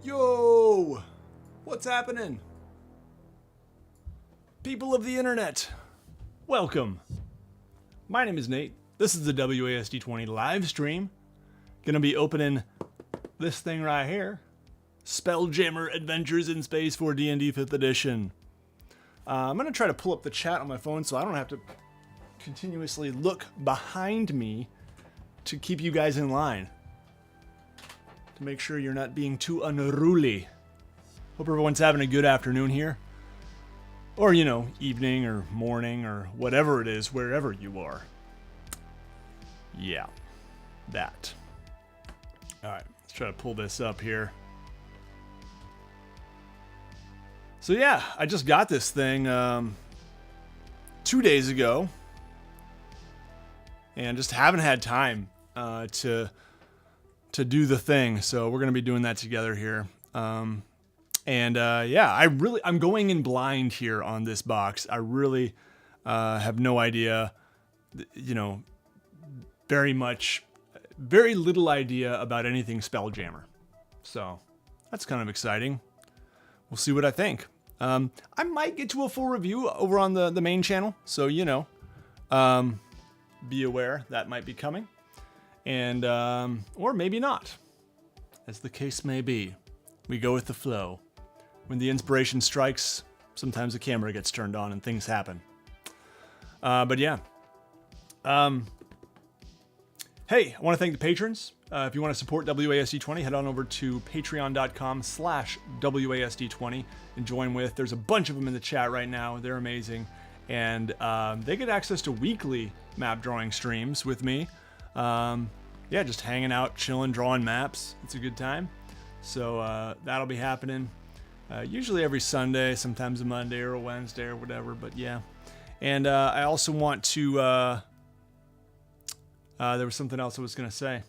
Yo! What's happening? People of the internet, welcome. My name is Nate. This is the WASD20 live stream. Gonna be opening this thing right here. Spelljammer Adventures in Space for D&D 5th Edition. I'm gonna try to pull up the chat on my phone so I don't have to continuously look behind me to keep you guys in line. To make sure you're not being too unruly. Hope everyone's having a good afternoon here. Or, you know, evening or morning or whatever it is, wherever you are. Yeah, that. Alright, let's try to pull this up here. So yeah, I just got this thing 2 days ago. And just haven't had time to do the thing, so we're gonna be doing that together here. Yeah, I'm going in blind here on this box. I really have no idea, you know, very little idea about anything Spelljammer. So that's kind of exciting. We'll see what I think. I might get to a full review over on the main channel, so you know, be aware that might be coming. And, or maybe not, as the case may be. We go with the flow. When the inspiration strikes, sometimes the camera gets turned on and things happen. But yeah. Hey, I want to thank the patrons. If you want to support WASD20, head on over to patreon.com/WASD20 and join with. There's a bunch of them in the chat right now. They're amazing. And they get access to weekly map drawing streams with me. Yeah, just hanging out, chilling, drawing maps. It's a good time. So that'll be happening usually every Sunday, sometimes a Monday or a Wednesday or whatever, but yeah. And I also want to, there was something else I was going to say.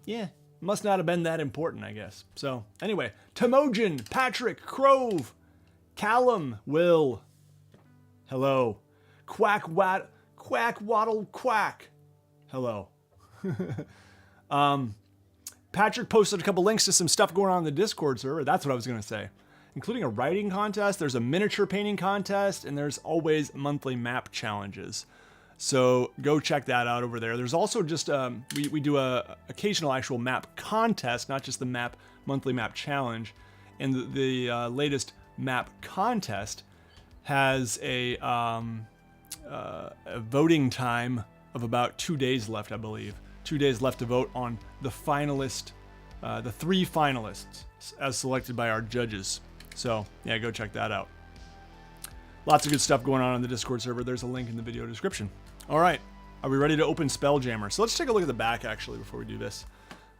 Yeah, must not have been that important, I guess. So anyway, Temojin, Patrick, Crove, Callum, Will, hello. Quack Waddle Quack, hello. Patrick posted a couple links to some stuff going on in the Discord server. That's what I was going to say. Including a writing contest, there's a miniature painting contest, and there's always monthly map challenges. So go check that out over there. There's also just, we do a occasional actual map contest, not just the monthly map challenge. And the latest map contest has a voting time of about 2 days left, I believe. 2 days left to vote on the finalist, the 3 finalists as selected by our judges. So yeah, go check that out. Lots of good stuff going on the Discord server. There's a link in the video description. All right, are we ready to open Spelljammer? So let's take a look at the back actually before we do this.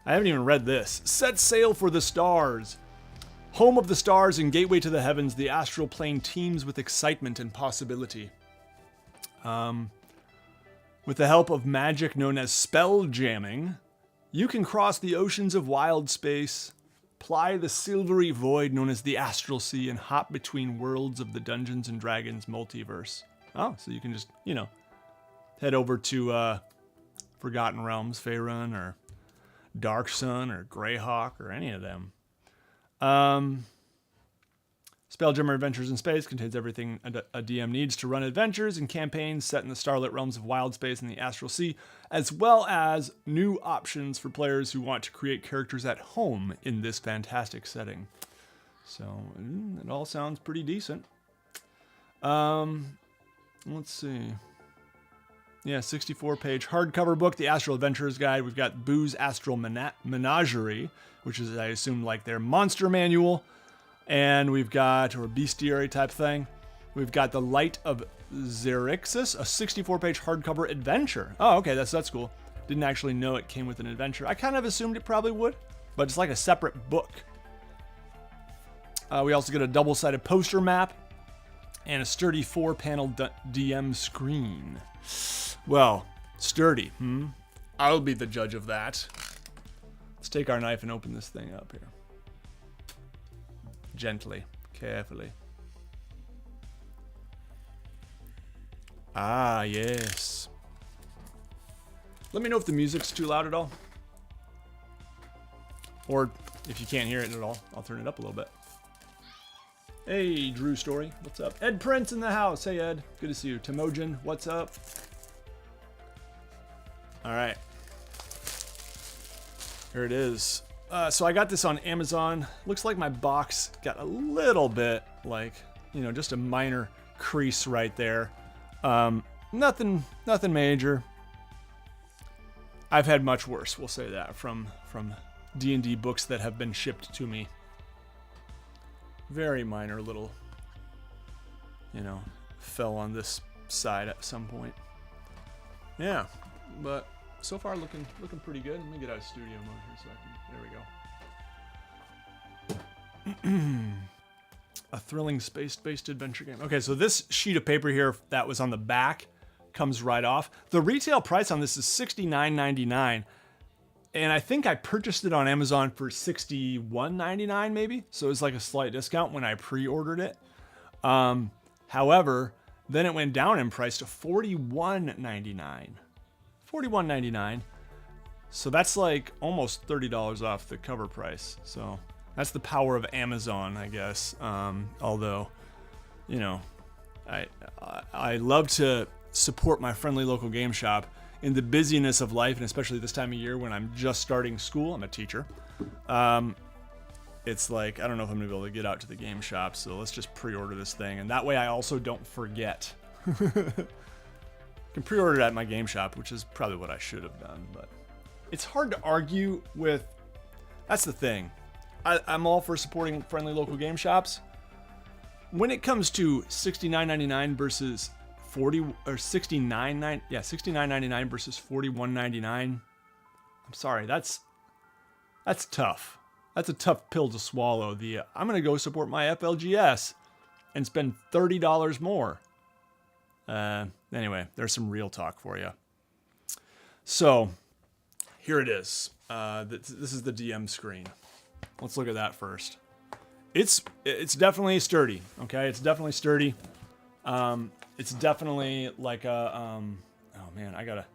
I haven't even read this. Set sail for the stars. Home of the stars and gateway to the heavens, the astral plane teems with excitement and possibility. With the help of magic known as spelljamming, you can cross the oceans of wild space, ply the silvery void known as the Astral Sea, and hop between worlds of the Dungeons and Dragons multiverse. Oh, so you can just, you know, head over to Forgotten Realms, Faerun, or Dark Sun, or Greyhawk, or any of them. Spelljammer Adventures in Space contains everything a DM needs to run adventures and campaigns set in the starlit realms of wild space and the Astral Sea, as well as new options for players who want to create characters at home in this fantastic setting. So, it all sounds pretty decent. Let's see. Yeah, 64-page hardcover book, The Astral Adventurers Guide. We've got Boo's Astral Menagerie, which is, I assume, like their monster manual. And we've got, or a bestiary type thing. We've got The Light of Xerixis, a 64-page hardcover adventure. Oh, okay, that's cool. Didn't actually know it came with an adventure. I kind of assumed it probably would, but it's like a separate book. We also get a double-sided poster map and a sturdy 4-panel DM screen. Well, sturdy, I'll be the judge of that. Let's take our knife and open this thing up here. Gently, carefully. Ah, yes. Let me know if the music's too loud at all. Or if you can't hear it at all, I'll turn it up a little bit. Hey, Drew Story, what's up? Ed Prince in the house. Hey, Ed, good to see you. Temojin, what's up? All right. Here it is. So I got this on Amazon. Looks like my box got a little bit, like, you know, just a minor crease right there. Nothing major. I've had much worse, we'll say that, from D&D books that have been shipped to me. Very minor little, you know, fell on this side at some point. Yeah, but so far looking pretty good. Let me get out of studio mode here so I can, there we go. A thrilling space-based adventure game. Okay, so this sheet of paper here that was on the back comes right off. The retail price on this is $69.99. And I think I purchased it on Amazon for $61.99 maybe. So it was like a slight discount when I pre-ordered it. However, then it went down in price to $41.99. $41.99. So that's like almost $30 off the cover price. So that's the power of Amazon, I guess. Although, you know, I love to support my friendly local game shop in the busyness of life, and especially this time of year when I'm just starting school. I'm a teacher. It's like, I don't know if I'm gonna be able to get out to the game shop, so let's just pre-order this thing, and that way I also don't forget. Can pre-order it at my game shop, which is probably what I should have done, but it's hard to argue with. That's the thing. I'm all for supporting friendly local game shops. When it comes to $69.99 versus $69.99 versus $41.99. I'm sorry, that's tough. That's a tough pill to swallow. I'm gonna go support my FLGS and spend $30 more. Anyway, there's some real talk for you. So here it is. This is the DM screen. Let's look at that first. It's definitely sturdy. Okay, it's definitely sturdy. It's definitely like a, oh man, I gotta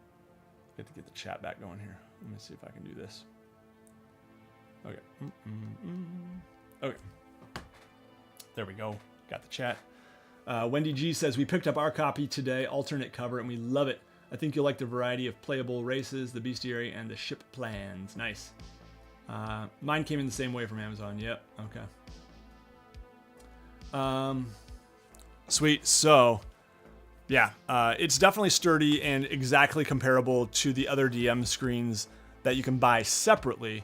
get the chat back going here. Let me see if I can do this. Okay. Okay. There we go. Got the chat. Wendy G says, we picked up our copy today, alternate cover, and we love it. I think you'll like the variety of playable races, the bestiary, and the ship plans. Nice. Mine came in the same way from Amazon. Yep. Okay. Sweet. So, yeah, it's definitely sturdy and exactly comparable to the other DM screens that you can buy separately.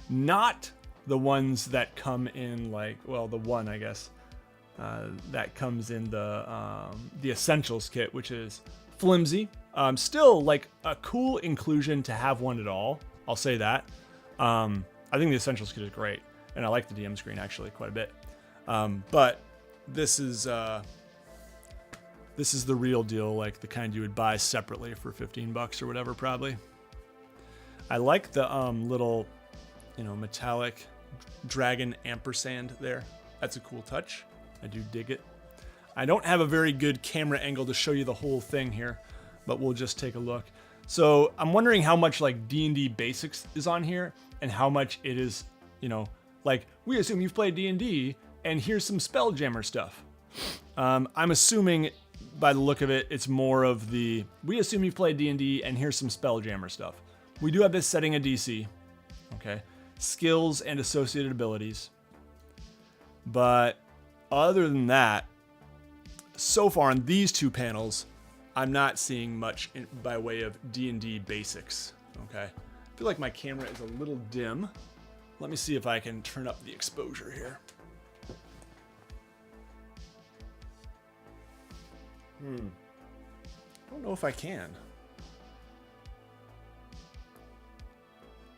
Not the ones that come in, like, well, the one, I guess, that comes in the Essentials kit, which is flimsy. Still, like, a cool inclusion to have one at all. I'll say that. I think the Essentials kit is great, and I like the DM screen, actually, quite a bit. But this is the real deal, like the kind you would buy separately for $15 or whatever, probably. I like the little, you know, metallic dragon ampersand there. That's a cool touch. I do dig it. I don't have a very good camera angle to show you the whole thing here, but we'll just take a look. So I'm wondering how much like D&D basics is on here and how much it is, you know, like we assume you've played D&D and here's some Spelljammer stuff. I'm assuming by the look of it, it's more of the, we assume you've played D&D and here's some Spelljammer stuff. We do have this setting of DC, okay? Skills and associated abilities. But other than that, so far on these two panels, I'm not seeing much by way of D&D basics, okay? I feel like my camera is a little dim. Let me see if I can turn up the exposure here. I don't know if I can.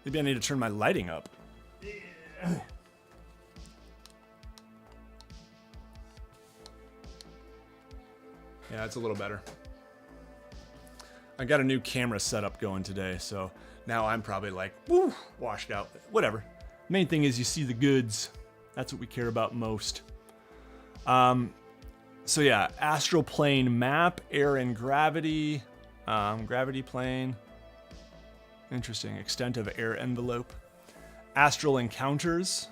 Maybe I need to turn my lighting up. Yeah, it's a little better. I got a new camera setup going today, so now I'm probably like, woo, washed out. Whatever. Main thing is you see the goods. That's what we care about most. So yeah, astral plane map, air and gravity, gravity plane. Interesting. Extent of air envelope. Astral Encounters.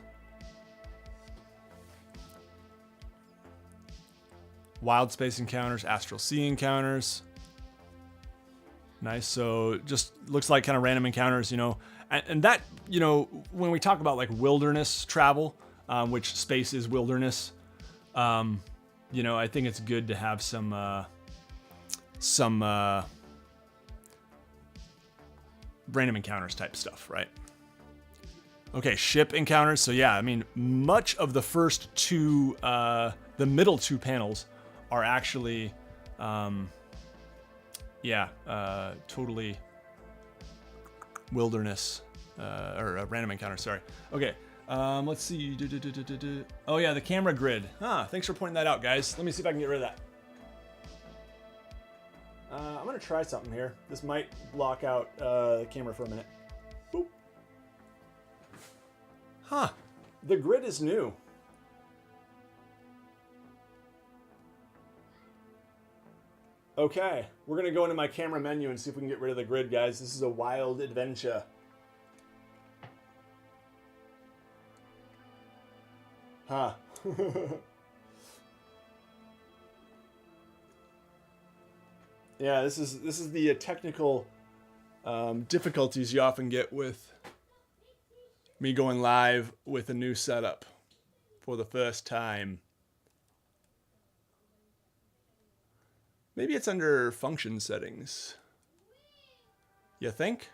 Wild Space Encounters. Astral Sea Encounters. Nice. So just looks like kind of random encounters, you know. And that, you know, when we talk about like wilderness travel, which space is wilderness, you know, I think it's good to have some random encounters type stuff, right? Okay, ship encounters. So yeah, I mean, much of the first two, the middle two panels are actually, totally wilderness, or random encounter, sorry. Okay, let's see. Oh yeah, the camera grid. Thanks for pointing that out, guys. Let me see if I can get rid of that. I'm gonna try something here. This might block out the camera for a minute. Boop. The grid is new. Okay, we're gonna go into my camera menu and see if we can get rid of the grid, guys. This is a wild adventure. Yeah, this is the technical difficulties you often get with me going live with a new setup for the first time. Maybe it's under function settings. You think?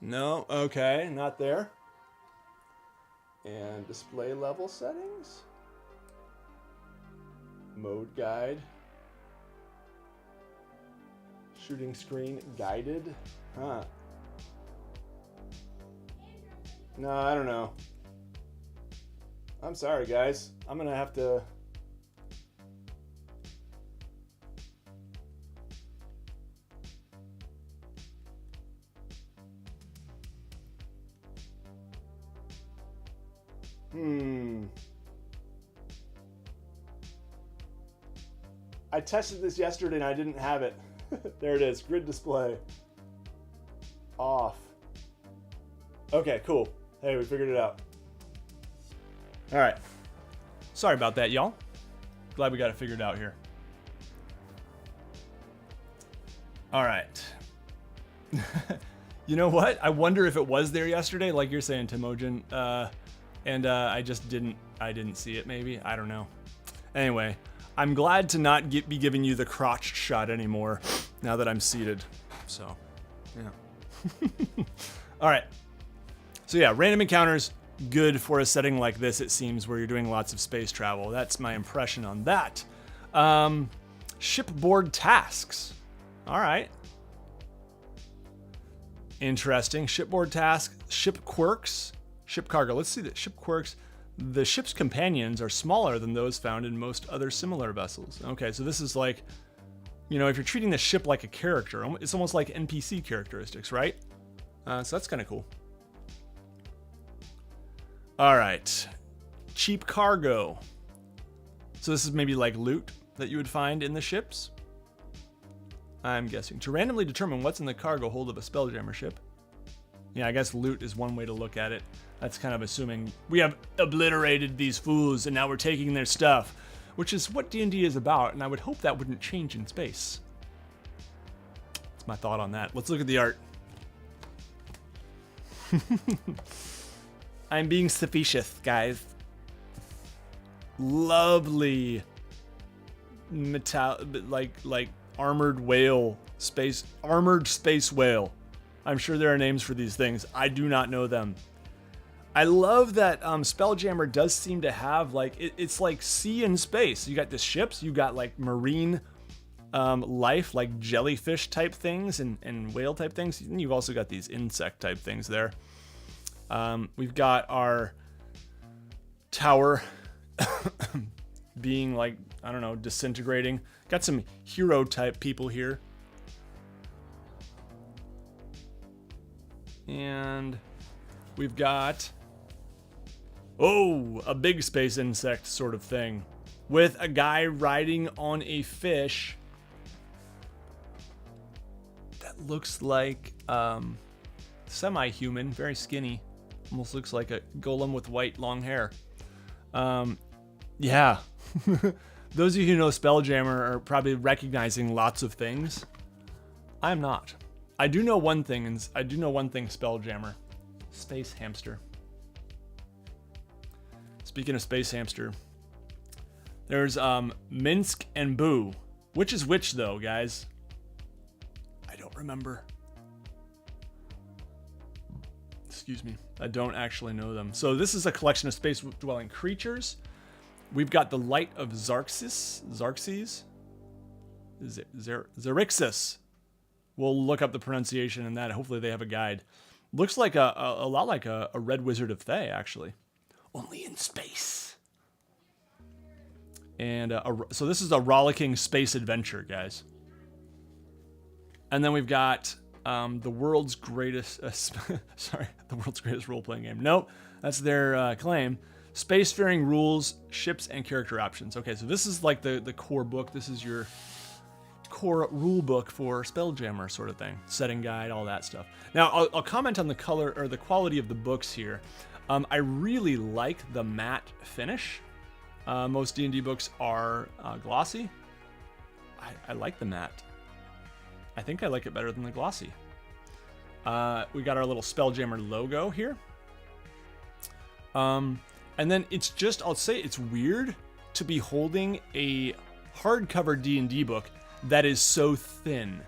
No, okay, not there. And display level settings. Mode guide. Shooting screen guided. No, I don't know. I'm sorry, guys. I'm gonna have to... I tested this yesterday and I didn't have it. There it is, grid display. Off. Okay, cool. Hey, we figured it out. All right. Sorry about that, y'all. Glad we got it figured out here. All right. You know what? I wonder if it was there yesterday, like you're saying, Timogen. And I just didn't see it, maybe. I don't know. Anyway, I'm glad to not be giving you the crotch shot anymore now that I'm seated. So, yeah. All right. So yeah, random encounters, good for a setting like this, it seems, where you're doing lots of space travel. That's my impression on that. Shipboard tasks. All right. Interesting. Shipboard tasks, ship quirks, ship cargo. Let's see the ship quirks. The ship's companions are smaller than those found in most other similar vessels. Okay, so this is like, you know, if you're treating the ship like a character, it's almost like NPC characteristics, right? So that's kind of cool. All right, cheap cargo. So this is maybe like loot that you would find in the ships, I'm guessing. To randomly determine what's in the cargo hold of a Spelljammer ship. Yeah, I guess loot is one way to look at it. That's kind of assuming we have obliterated these fools and now we're taking their stuff, which is what D&D is about, and I would hope that wouldn't change in space. That's my thought on that. Let's look at the art. I'm being facetious, guys. Lovely metal, like armored whale, armored space whale. I'm sure there are names for these things. I do not know them. I love that Spelljammer does seem to have like it's like sea and space. You got the ships, you got like marine life, like jellyfish type things and whale type things. And you've also got these insect type things there. We've got our tower being like, I don't know, disintegrating. Got some hero type people here. And we've got, a big space insect sort of thing with a guy riding on a fish. looks like semi-human, very skinny. Almost looks like a golem with white long hair. Yeah. Those of you who know Spelljammer are probably recognizing lots of things. I'm not. I do know one thing, Spelljammer. Space hamster. Speaking of space hamster, there's Minsk and Boo. Which is which though, guys? I don't remember. Excuse me. I don't actually know them. So this is a collection of space-dwelling creatures. We've got the Light of Xerxes. Xerxes. We'll look up the pronunciation in that. Hopefully they have a guide. Looks like a lot like a Red Wizard of Thay, actually. Only in space. And so this is a rollicking space adventure, guys. And then we've got the world's greatest... the world's greatest role-playing game. Nope, that's their claim. Spacefaring rules, ships, and character options. Okay, so this is like the core book. This is your core rule book for Spelljammer sort of thing. Setting guide, all that stuff. Now, I'll comment on the color or the quality of the books here. I really like the matte finish. Most D&D books are glossy. I like the matte. I think I like it better than the glossy. We got our little Spelljammer logo here. And then it's just, I'll say it's weird to be holding a hardcover D&D book that is so thin.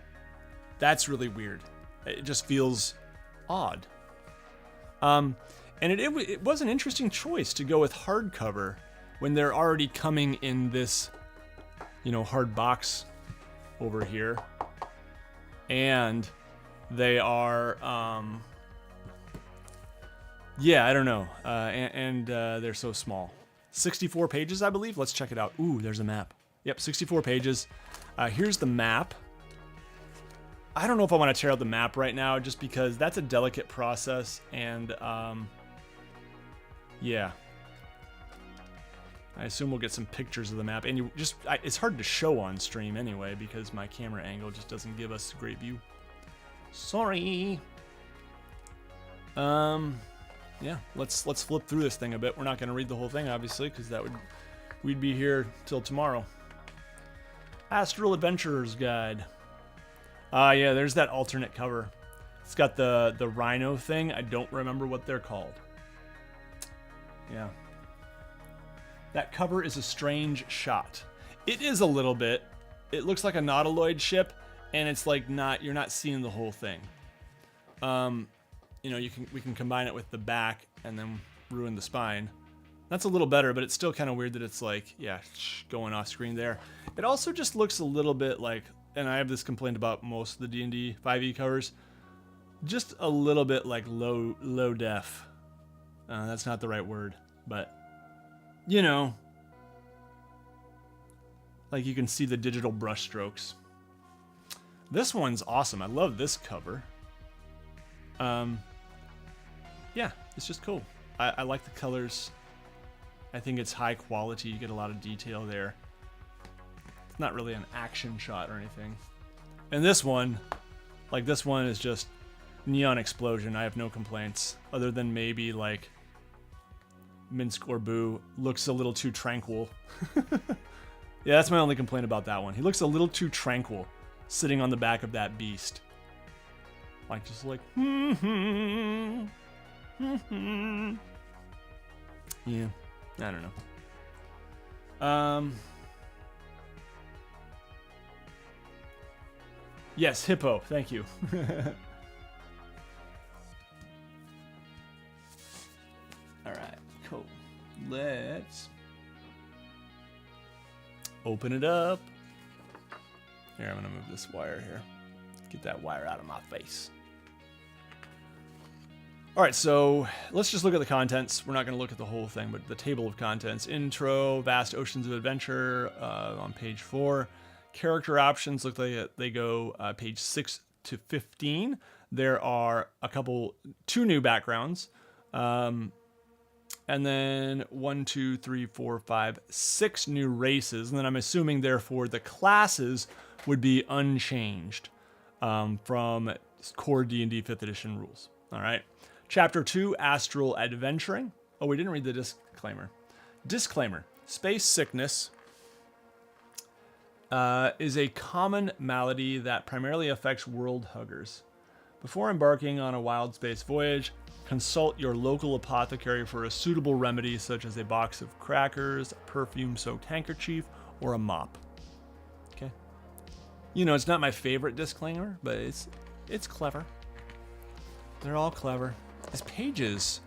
That's really weird. It just feels odd. And it was an interesting choice to go with hardcover when they're already coming in this, hard box over here. And they are, yeah, I don't know. And they're so small. 64 pages, I believe. Let's check it out. Ooh, there's a map. Yep, 64 pages. Here's the map. I don't know if I want to tear out the map right now, just because that's a delicate process. And, yeah. I assume we'll get some pictures of the map. And it's hard to show on stream anyway, because my camera angle just doesn't give us a great view. Sorry. Yeah, let's flip through this thing a bit. We're not going to read the whole thing, obviously, because we'd be here till tomorrow. Astral Adventurer's Guide. Yeah, there's that alternate cover. It's got the rhino thing. I don't remember what they're called. Yeah. That cover is a strange shot. It is a little bit. It looks like a nautiloid ship, and it's like you're not seeing the whole thing. We can combine it with the back and then ruin the spine. That's a little better, but it's still kind of weird that it's like, yeah, going off screen there. It also just looks a little bit like, and I have this complaint about most of the D&D 5e covers, just a little bit like low def. That's not the right word, but like you can see the digital brush strokes. This one's awesome. I love this cover. Yeah, it's just cool. I like the colors. I think it's high quality. You get a lot of detail there. It's not really an action shot or anything. And this one is just neon explosion. I have no complaints, other than maybe like Minsk or Boo looks a little too tranquil. Yeah, that's my only complaint about that one. He looks a little too tranquil, sitting on the back of that beast. Like, just like, yeah, I don't know. Yes, hippo, thank you. Alright, cool. Let's open it up. Here, I'm gonna move this wire here. Get that wire out of my face. All right, so let's just look at the contents. We're not going to look at the whole thing, but the table of contents. Intro, Vast Oceans of Adventure on page 4. Character options look like they go page 6 to 15. There are two new backgrounds. And then 6 new races. And then I'm assuming, therefore, the classes would be unchanged. from core D&D 5th edition rules. All right. Chapter 2, Astral Adventuring. Oh, we didn't read the disclaimer. Disclaimer. Space sickness is a common malady that primarily affects world huggers. Before embarking on a wild space voyage, consult your local apothecary for a suitable remedy such as a box of crackers, a perfume-soaked handkerchief, or a mop. Okay. You know, it's not my favorite disclaimer, but it's clever. They're all clever. These pages,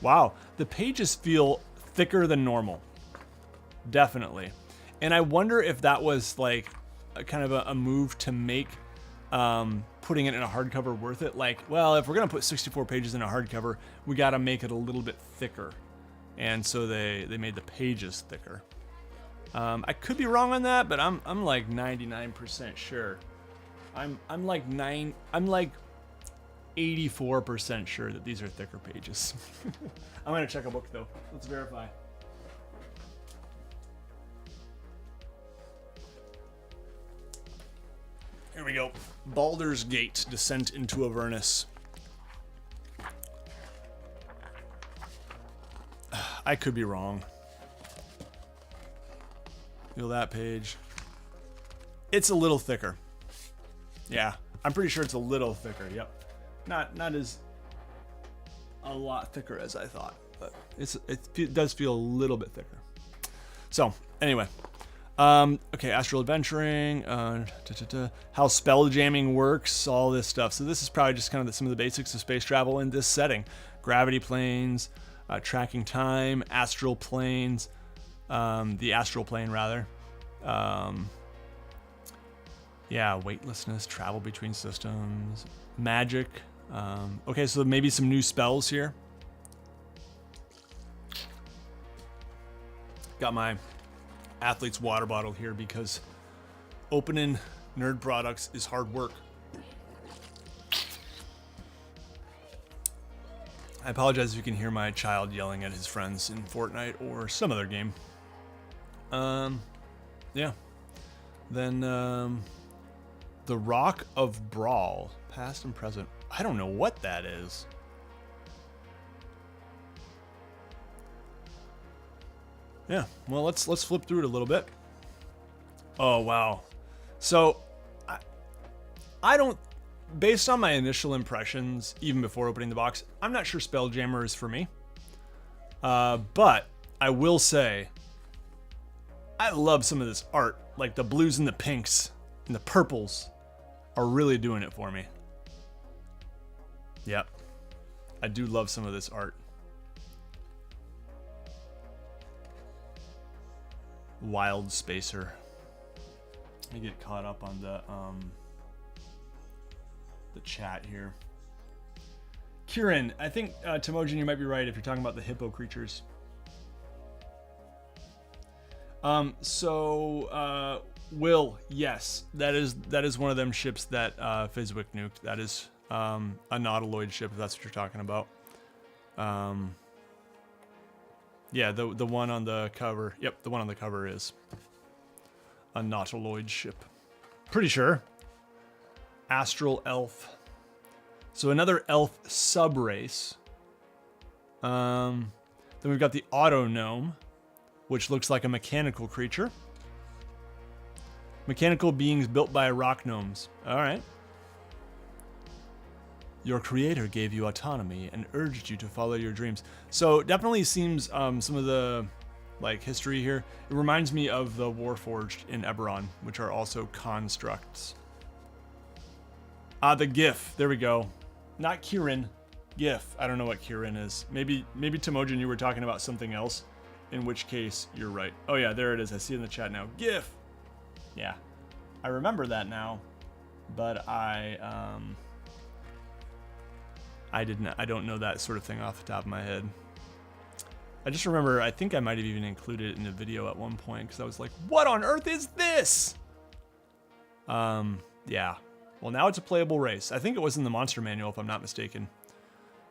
wow, the pages feel thicker than normal. Definitely. And I wonder if that was like a kind of a move to make putting it in a hardcover worth it. Like, well, if we're going to put 64 pages in a hardcover, we got to make it a little bit thicker. And so they made the pages thicker. I could be wrong on that, but I'm like 99% sure. I'm like 84% sure that these are thicker pages. I'm going to check a book though. Let's verify. Here we go. Baldur's Gate, Descent into Avernus. I could be wrong. Feel that page. It's a little thicker. Yeah, I'm pretty sure it's a little thicker. Yep. Not as a lot thicker as I thought, but it does feel a little bit thicker. So, anyway. Okay, Astral Adventuring, how spelljamming works, all this stuff. So this is probably just kind of some of the basics of space travel in this setting. Gravity planes, tracking time, astral planes, the astral plane rather. Yeah, weightlessness, travel between systems, magic. Okay, so maybe some new spells here. Got my athlete's water bottle here because opening nerd products is hard work. I apologize if you can hear my child yelling at his friends in Fortnite or some other game. Yeah. Then the Rock of Brawl, past and present. I don't know what that is. Yeah, well, let's flip through it a little bit. Oh, wow. So, I don't, based on my initial impressions, even before opening the box, I'm not sure Spelljammer is for me. But I will say, I love some of this art. Like the blues and the pinks and the purples are really doing it for me. Yep. I do love some of this art. Wild Spacer. Let me get caught up on the chat here. Kieran, I think Temojin, you might be right if you're talking about the hippo creatures. Will, yes, that is one of them ships that Fizwick nuked. That is a Nautiloid ship, if that's what you're talking about. Yeah, the one on the cover. Yep, the one on the cover is a Nautiloid ship. Pretty sure. Astral Elf. So another elf subrace. Then we've got the Auto Gnome, which looks like a mechanical creature. Mechanical beings built by rock gnomes. All right. Your creator gave you autonomy and urged you to follow your dreams. So definitely seems some of the history here. It reminds me of the Warforged in Eberron, which are also constructs. The GIF. There we go. Not Kieran. GIF. I don't know what Kieran is. Maybe Temojin, you were talking about something else. In which case, you're right. Oh yeah, there it is. I see it in the chat now. GIF. Yeah, I remember that now, but I don't know that sort of thing off the top of my head. I just remember, I think I might have even included it in a video at one point because I was like, what on earth is this? Yeah. Well, now it's a playable race. I think it was in the monster manual, if I'm not mistaken.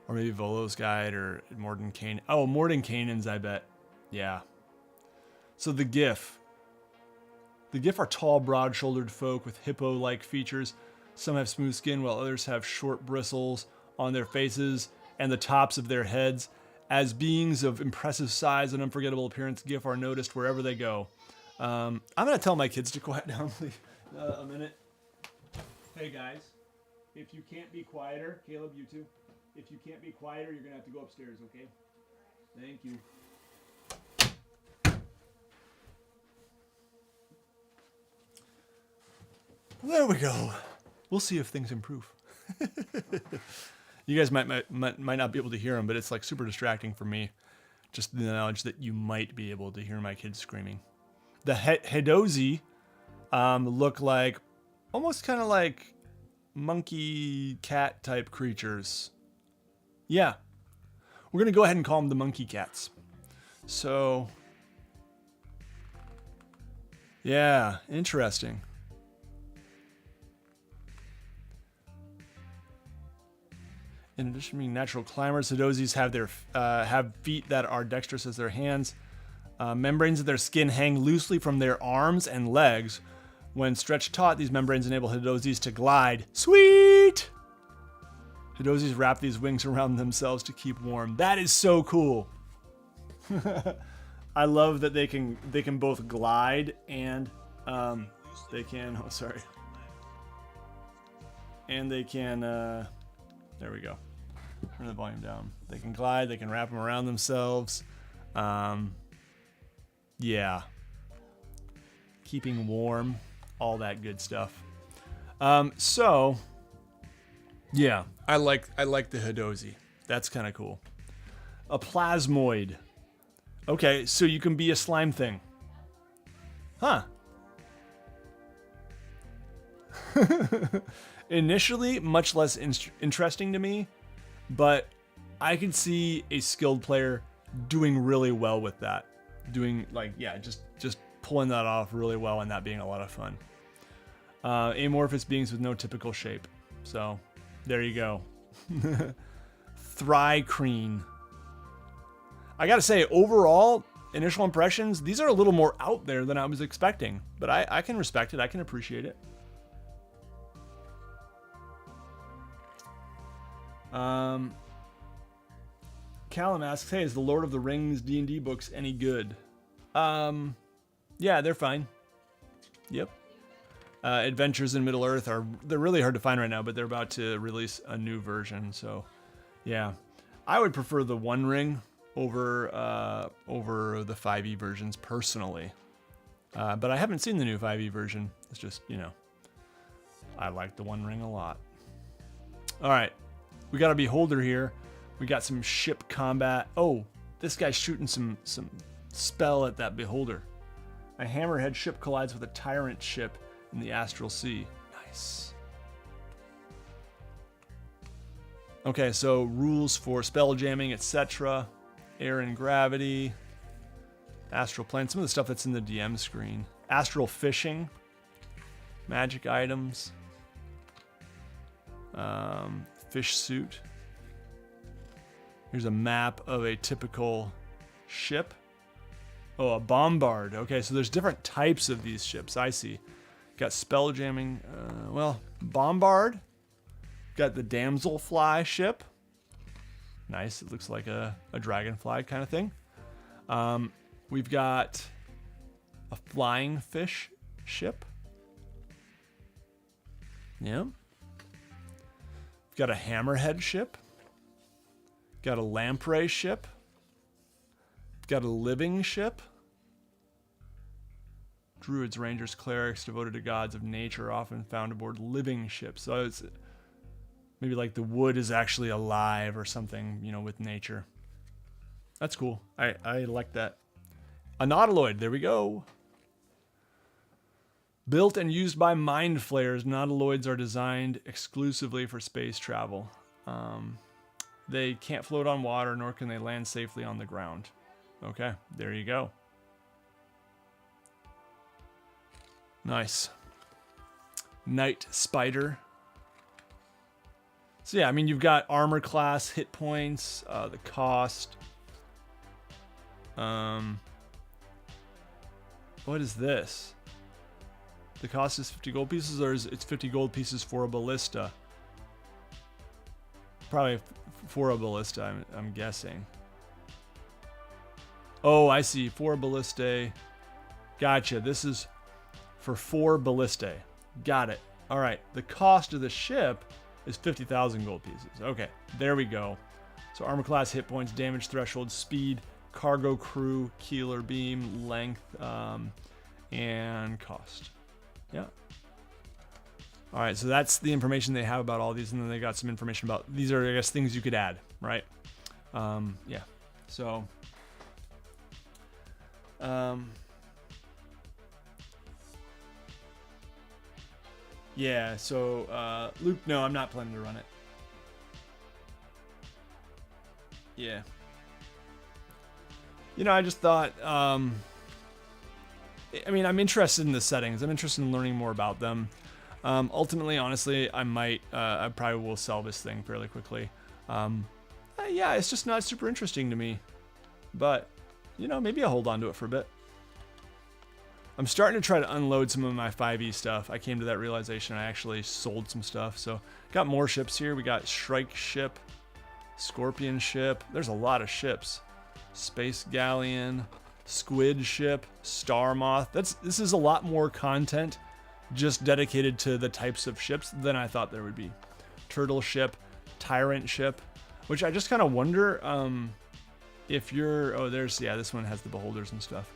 Or maybe Volo's Guide or Mordenkainen. Oh, Mordenkainen's, I bet. Yeah. So the GIF. The GIF are tall, broad-shouldered folk with hippo-like features. Some have smooth skin, while others have short bristles on their faces and the tops of their heads. As beings of impressive size and unforgettable appearance, GIF are noticed wherever they go. I'm going to tell my kids to quiet down, please. A minute. Hey, guys. If you can't be quieter, Caleb, you too. If you can't be quieter, you're going to have to go upstairs, okay? Thank you. There we go. We'll see if things improve. You guys might not be able to hear them, but it's like super distracting for me. Just the knowledge that you might be able to hear my kids screaming. The Hedozi look like almost kind of like monkey cat type creatures. Yeah. We're going to go ahead and call them the monkey cats. So, yeah, interesting. In addition to being natural climbers, Hedozis have feet that are dexterous as their hands. Membranes of their skin hang loosely from their arms and legs. When stretched taut, these membranes enable Hedozis to glide. Sweet! Hedozis wrap these wings around themselves to keep warm. That is so cool. I love that they can both glide and they can. Oh, sorry. And they can. There we go. Turn the volume down. They can glide. They can wrap them around themselves. Yeah. Keeping warm. All that good stuff. So, yeah, I like the Hedozi. That's kind of cool. A Plasmoid. Okay, so you can be a slime thing. Huh. Initially, much less interesting to me, but I could see a skilled player doing really well with that. Doing, like, yeah, just pulling that off really well and that being a lot of fun. Amorphous beings with no typical shape. So, there you go. Thrykeen. I gotta say, overall, initial impressions, these are a little more out there than I was expecting. But I can respect it. I can appreciate it. Callum asks, hey, is the Lord of the Rings D&D books any good? Yeah, they're fine. Yep. Adventures in Middle-earth they're really hard to find right now, but they're about to release a new version, so yeah. I would prefer the One Ring over the 5e versions personally. But I haven't seen the new 5e version. It's just, you know, I like the One Ring a lot. All right. We got a beholder here. We got some ship combat. Oh, this guy's shooting some spell at that beholder. A hammerhead ship collides with a tyrant ship in the Astral Sea. Nice. Okay, so rules for spell jamming, etc. Air and gravity. Astral plane. Some of the stuff that's in the DM screen. Astral fishing. Magic items. Fish suit. Here's a map of a typical ship. Oh, a bombard. Okay, so there's different types of these ships. I see. Got spell jamming. Well, bombard. Got the damselfly ship. Nice. It looks like a dragonfly kind of thing. We've got a flying fish ship. Yeah. We've got a hammerhead ship. Got a lamprey ship. Got a living ship. Druids, rangers, clerics devoted to gods of nature are often found aboard living ships. So it's maybe like the wood is actually alive or something, you know, with nature. That's cool. I like that. A nautiloid. There we go. Built and used by mind flayers, nautiloids are designed exclusively for space travel. They can't float on water, nor can they land safely on the ground. Okay, there you go. Nice. Night Spider. So yeah, I mean, you've got armor class, hit points, the cost. What is this? The cost is 50 gold pieces, or is it's 50 gold pieces for a ballista? Probably for a ballista, I'm guessing. Oh, I see. 4 ballistae. Gotcha. This is for 4 ballistae. Got it. All right. The cost of the ship is 50,000 gold pieces. Okay. There we go. So armor class, hit points, damage threshold, speed, cargo crew, keeler beam, length, and cost. Yeah. All right. So that's the information they have about all these. And then they got some information about, these are, I guess, things you could add, right? Yeah. So... yeah, so, Luke, no, I'm not planning to run it. Yeah. You know, I just thought, I mean, I'm interested in the settings. I'm interested in learning more about them. Ultimately, honestly, I probably will sell this thing fairly quickly. Yeah, it's just not super interesting to me. But, you know, maybe I'll hold on to it for a bit. I'm starting to try to unload some of my 5e stuff. I came to that realization. I actually sold some stuff. So, got more ships here. We got Shrike ship, Scorpion ship. There's a lot of ships. Space Galleon, Squid ship, Star Moth. This is a lot more content just dedicated to the types of ships than I thought there would be. Turtle ship, Tyrant ship, which I just kind of wonder if you're... oh, there's... yeah, this one has the beholders and stuff.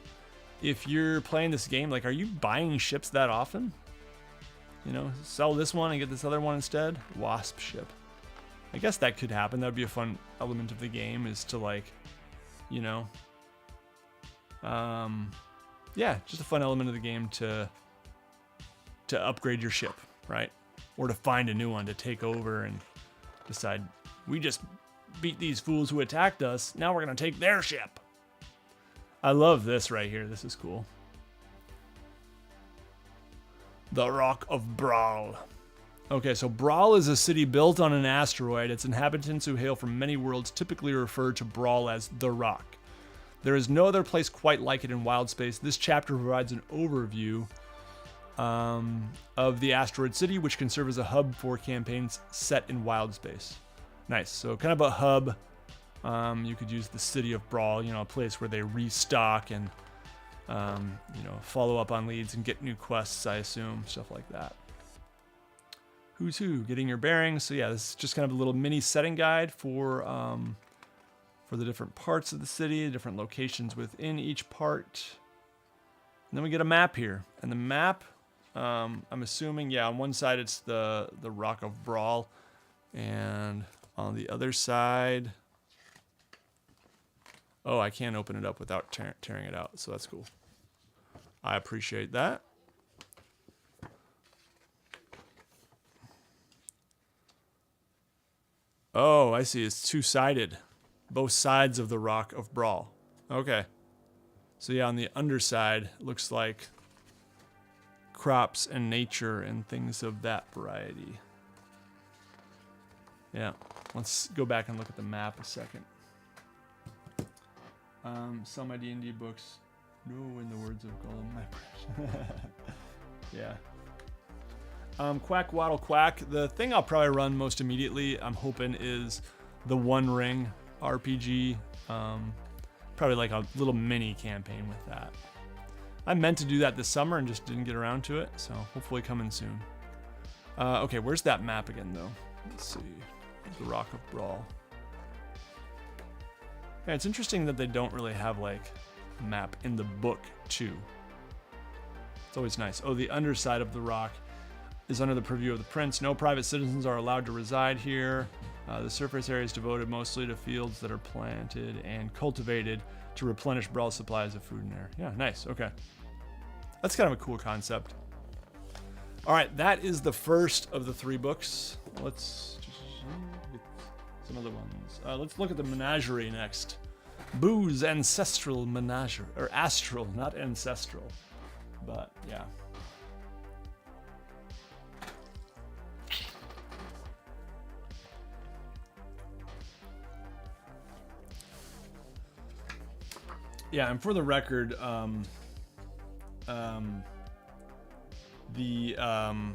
If you're playing this game, like, are you buying ships that often? You know, sell this one and get this other one instead? Wasp ship. I guess that could happen. That would be a fun element of the game, is to, like, you know... yeah, just a fun element of the game to upgrade your ship, right? Or to find a new one to take over and decide, we just beat these fools who attacked us, now we're going to take their ship. I love this right here. This is cool. The Rock of Brawl. Okay, so Brawl is a city built on an asteroid. Its inhabitants, who hail from many worlds, typically refer to Brawl as the Rock. There is no other place quite like it in wild space. This chapter provides an overview of the asteroid city, which can serve as a hub for campaigns set in wild space. Nice. So kind of a hub. You could use the city of Brawl, you know, a place where they restock and, you know, follow up on leads and get new quests, I assume, stuff like that. Who's who? Getting your bearings. So yeah, this is just kind of a little mini setting guide for the different parts of the city, different locations within each part. And then we get a map here, and the map, I'm assuming, yeah, on one side it's the Rock of Brawl, and on the other side, oh, I can't open it up without tearing it out, so that's cool. I appreciate that. Oh, I see. It's two-sided. Both sides of the Rock of Brawl. Okay. So yeah, on the underside, it looks like crops and nature and things of that variety. Yeah. Let's go back and look at the map a second. Sell my D&D books. No, in the words of Gollum. Yeah. Quack, waddle, quack. The thing I'll probably run most immediately, I'm hoping, is the One Ring RPG. Probably like a little mini campaign with that. I meant to do that this summer and just didn't get around to it, so hopefully coming soon. Okay, where's that map again, though? Let's see. The Rock of Brawl. Yeah, it's interesting that they don't really have, like, a map in the book, too. It's always nice. Oh, the underside of the rock is under the purview of the prince. No private citizens are allowed to reside here. The surface area is devoted mostly to fields that are planted and cultivated to replenish Brawl supplies of food and air. Yeah, nice. Okay. That's kind of a cool concept. All right, that is the first of the 3 books. Let's just get some other ones. Let's look at the menagerie next. Boo's Ancestral Menagerie. Or Astral, not Ancestral. But, yeah. Yeah, and for the record, I'm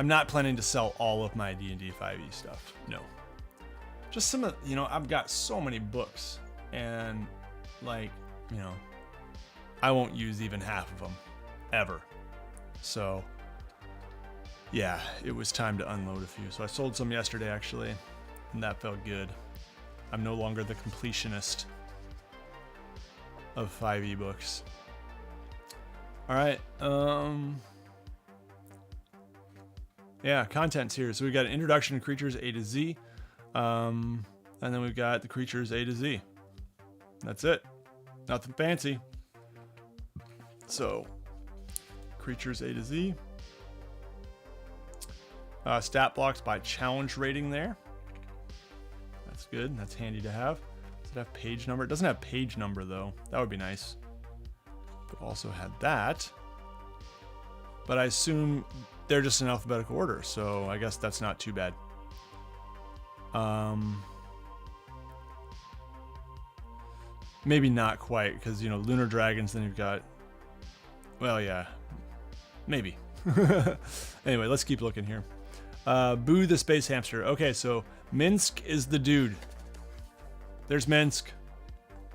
not planning to sell all of my D&D 5e stuff. No. Just some of, I've got so many books, and like, I won't use even half of them ever. So yeah, it was time to unload a few. So I sold some yesterday actually, and that felt good. I'm no longer the completionist of 5e books. All right. Yeah, content's here. So we've got an introduction to creatures A to Z. And then we've got the creatures A to Z. That's it. Nothing fancy. So, creatures A to Z. Stat blocks by challenge rating there. That's good. That's handy to have. Does it have page number? It doesn't have page number though. That would be nice. But also had that. But I assume they're just in alphabetical order, so I guess that's not too bad. Maybe not quite, because lunar dragons, then you've got, well, yeah, maybe. Anyway, let's keep looking here. Boo the space hamster. Okay, so Minsk is the dude. There's Minsk.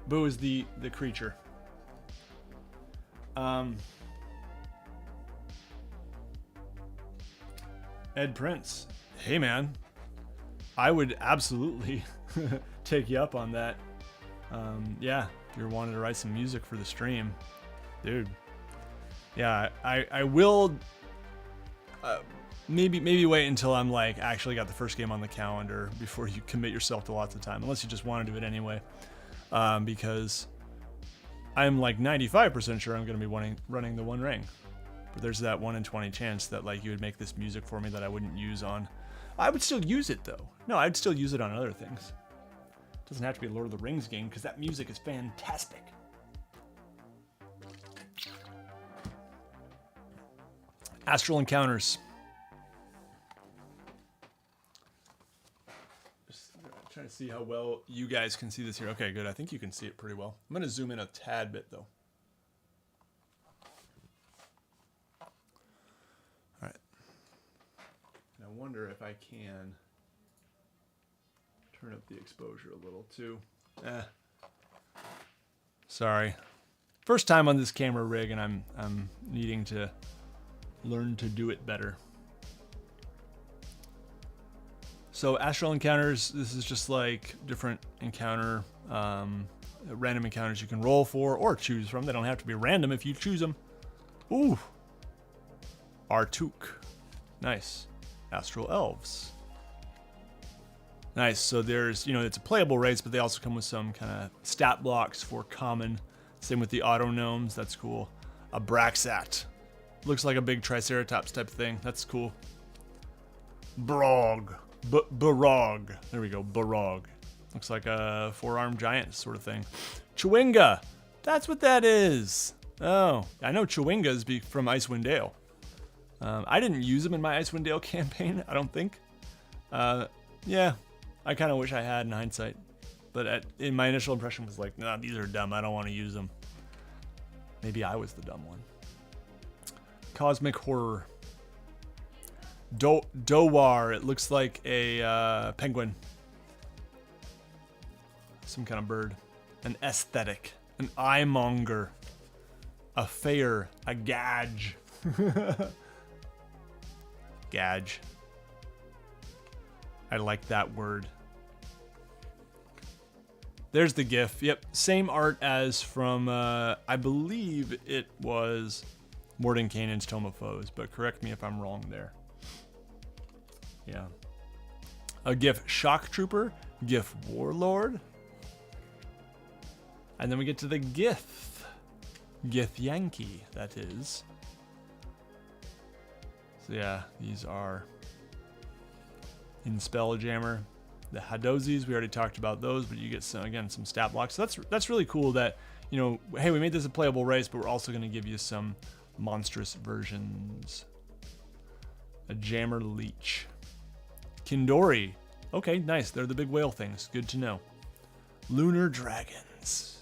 Boo is the creature. Ed Prince. Hey man, I would absolutely take you up on that. Yeah, if you're wanting to write some music for the stream, dude. Yeah, I will maybe wait until I'm like actually got the first game on the calendar before you commit yourself to lots of time, unless you just want to do it anyway. Because I'm like 95% sure I'm going to be running the One Ring. But there's that 1 in 20 chance that like you would make this music for me that I wouldn't use on. I would still use it though. No, I'd still use it on other things. It doesn't have to be a Lord of the Rings game because that music is fantastic. Astral Encounters. Just trying to see how well you guys can see this here. Okay, good. I think you can see it pretty well. I'm going to zoom in a tad bit though. I wonder if I can turn up the exposure a little too. Sorry. First time on this camera rig, and I'm needing to learn to do it better. So Astral Encounters, this is just like different encounter, random encounters you can roll for or choose from. They don't have to be random if you choose them. Ooh. Artuk. Nice. Astral Elves. Nice. So there's, it's a playable race, but they also come with some kind of stat blocks for common. Same with the auto gnomes. That's cool. A Braxat. Looks like a big Triceratops type thing. That's cool. Brog. Barog. There we go. Barog. Looks like a four-armed giant sort of thing. Chewinga. That's what that is. Oh, I know Chewingas from Icewind Dale. I didn't use them in my Icewind Dale campaign, I don't think. Yeah, I kind of wish I had in hindsight. But in my initial impression was like, nah, these are dumb. I don't want to use them. Maybe I was the dumb one. Cosmic Horror. Dowar. It looks like a penguin. Some kind of bird. An aesthetic. An eyemonger. A fair. A gauge. Gauge. I like that word. There's the GIF. Yep, same art as from, I believe it was Mordenkainen's Tome of Foes, but correct me if I'm wrong there. Yeah. A GIF Shock Trooper, GIF Warlord. And then we get to the GIF. GIF Yankee, that is. So yeah, these are in Spelljammer. The Hadozis, we already talked about those, but you get some stat blocks. So that's really cool that, hey, we made this a playable race, but we're also going to give you some monstrous versions. A Jammer Leech. Kindori. Okay, nice. They're the big whale things. Good to know. Lunar Dragons.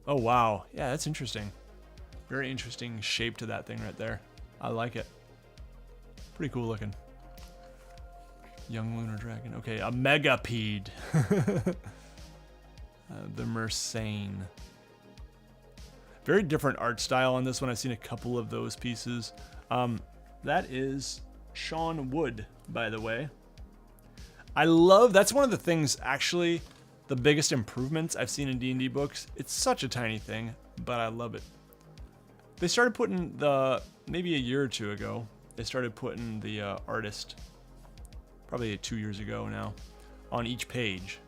Oh, wow. Yeah, that's interesting. Very interesting shape to that thing right there. I like it. Pretty cool looking. Young lunar dragon. Okay, a megapede. The Mersane. Very different art style on this one. I've seen a couple of those pieces. That is Sean Wood, by the way. I love, that's one of the things, actually, the biggest improvements I've seen in D&D books. It's such a tiny thing, but I love it. They started putting maybe a year or two ago, they started putting the artist, probably 2 years ago now, on each page.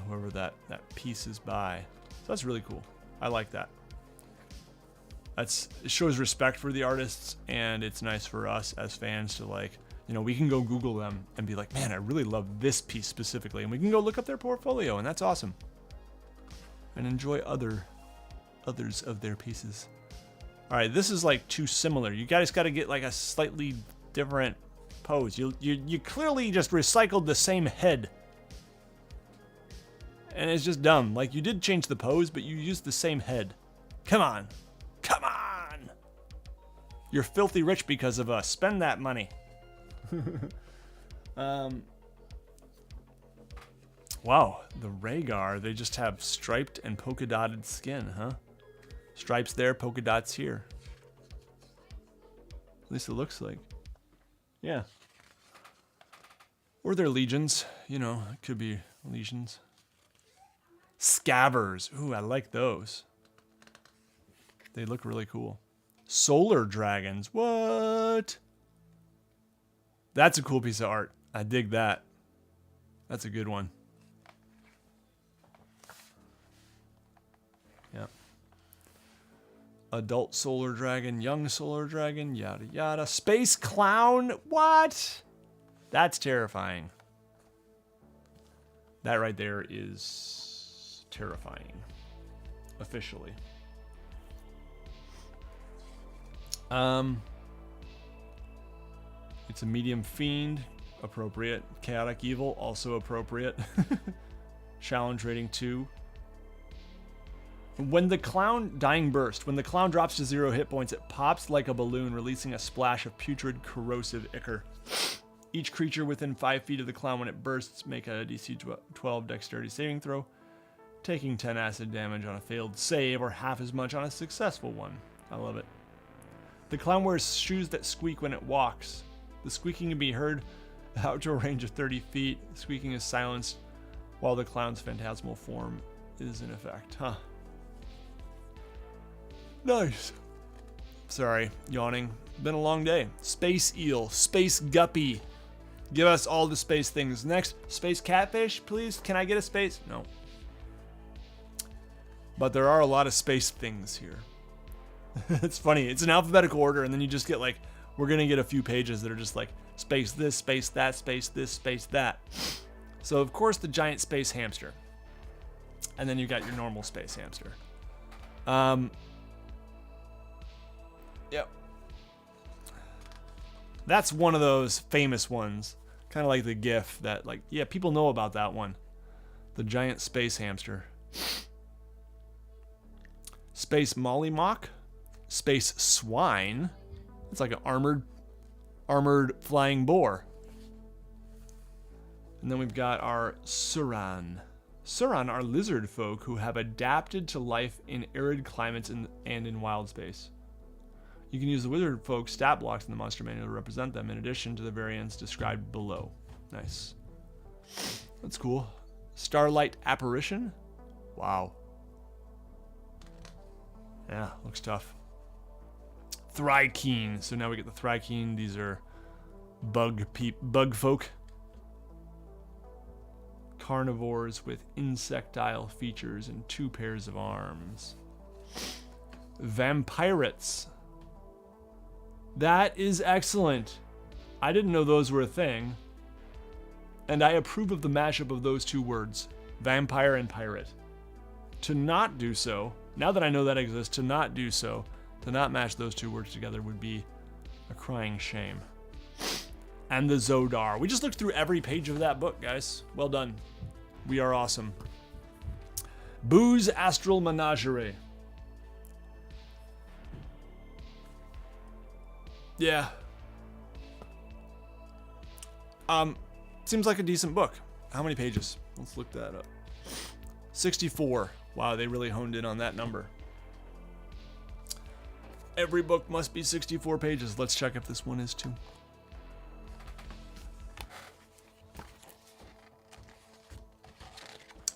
Whoever that piece is by. So that's really cool. I like that. It shows respect for the artists, and it's nice for us as fans to, like, you know, we can go Google them and be like, man, I really love this piece specifically, and we can go look up their portfolio, and that's awesome. And enjoy others of their pieces. All right, this is like too similar. You guys got to get like a slightly different pose. You clearly just recycled the same head. And it's just dumb. Like, you did change the pose, but you used the same head. Come on. Come on. You're filthy rich because of us. Spend that money. Wow, the Rhaegar, they just have striped and polka dotted skin, huh? Stripes there, polka dots here. At least it looks like. Yeah. Or they're legions, you know, it could be legions. Scavers. Ooh, I like those. They look really cool. Solar dragons. What? That's a cool piece of art. I dig that. That's a good one. Yeah. Adult solar dragon, young solar dragon, yada yada. Space clown. What? That's terrifying. That right there is terrifying. Officially. It's a medium fiend, appropriate. Chaotic evil, also appropriate. Challenge rating 2. When the clown, dying burst. When the clown drops to 0 hit points, it pops like a balloon, releasing a splash of putrid, corrosive ichor. Each creature within 5 feet of the clown when it bursts make a DC 12 dexterity saving throw, taking 10 acid damage on a failed save or half as much on a successful one. I love it. The clown wears shoes that squeak when it walks. The squeaking can be heard out to a range of 30 feet. The squeaking is silenced while the clown's phantasmal form is in effect. Huh. Nice. Sorry, yawning. Been a long day. Space eel. Space guppy. Give us all the space things. Next, space catfish, please. Can I get a space? No. But there are a lot of space things here. It's funny. It's an alphabetical order, and then you just get like, we're going to get a few pages that are just like space this, space that, space this, space that. So, of course, the giant space hamster. And then you got your normal space hamster. Yep. That's one of those famous ones. Kind of like the GIF that, like, yeah, people know about that one. The giant space hamster. Space Mollymock. Space swine. It's like an armored flying boar. And then we've got our Suran. Suran are lizard folk who have adapted to life in arid climates and in wild space. You can use the wizard folk stat blocks in the monster manual to represent them in addition to the variants described below. Nice. That's cool. Starlight Apparition. Wow. Yeah, looks tough. Thrykeen. So now we get the Thrykeen. These are bug folk. Carnivores with insectile features and 2 pairs of arms. Vampirates. That is excellent. I didn't know those were a thing. And I approve of the mashup of those 2 words. Vampire and pirate. To not do so, now that I know that exists, to not do so, to not match those 2 words together would be a crying shame. And the Zodar. We just looked through every page of that book, guys. Well done. We are awesome. Boo's Astral Menagerie. Yeah. Seems like a decent book. How many pages? Let's look that up. 64. Wow, they really honed in on that number. Every book must be 64 pages. Let's check if this one is too.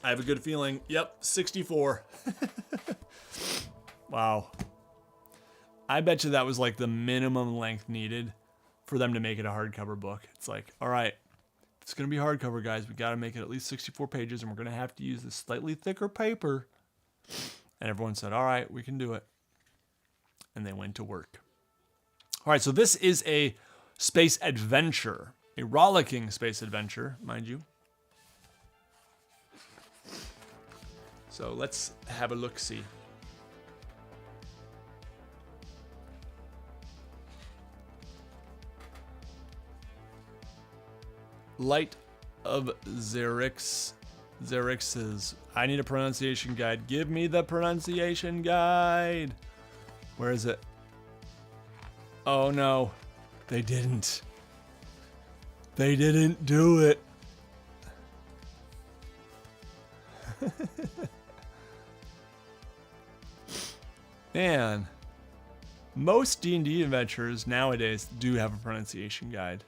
I have a good feeling. Yep, 64. Wow. I bet you that was like the minimum length needed for them to make it a hardcover book. It's like, all right, it's going to be hardcover, guys. We got to make it at least 64 pages, and we're going to have to use this slightly thicker paper. And everyone said, all right, we can do it. And they went to work. All right, so this is a space adventure, a rollicking space adventure, mind you. So let's have a look-see. Light of Xerxes. I need a pronunciation guide. Give me the pronunciation guide. Where is it? Oh no, they didn't. They didn't do it. Man, most D&D adventures nowadays do have a pronunciation guide.